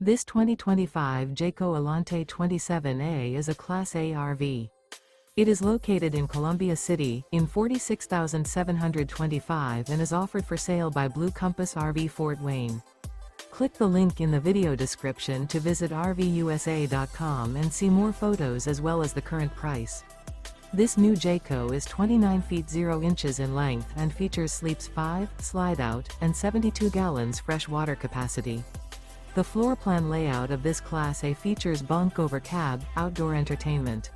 This 2025 Jayco Alante 27A is a Class A RV. It is located in Columbia City, in 46,725 and is offered for sale by Blue Compass RV Fort Wayne. Click the link in the video description to visit RVUSA.com and see more photos as well as the current price. This new Jayco is 29 feet 0 inches in length and features sleeps 5, slide-out, and 72 gallons fresh water capacity. The floor plan layout of this Class A features bunk over cab, outdoor entertainment.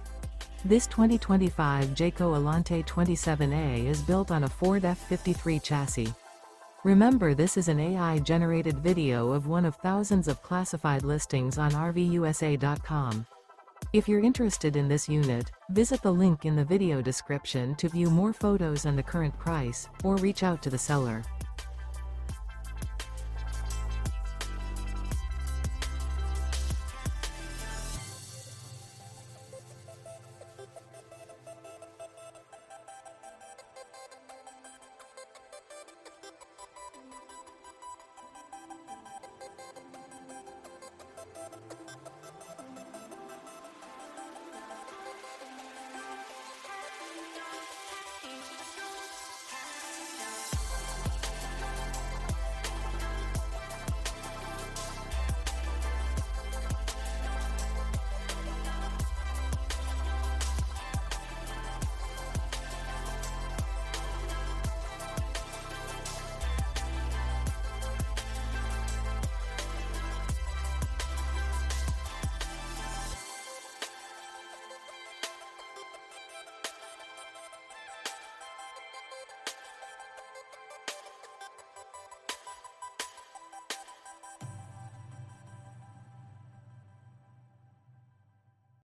This 2025 Jayco Alante 27A is built on a Ford F53 chassis. Remember, this is an AI-generated video of one of thousands of classified listings on RVUSA.com. If you're interested in this unit, visit the link in the video description to view more photos and the current price, or reach out to the seller.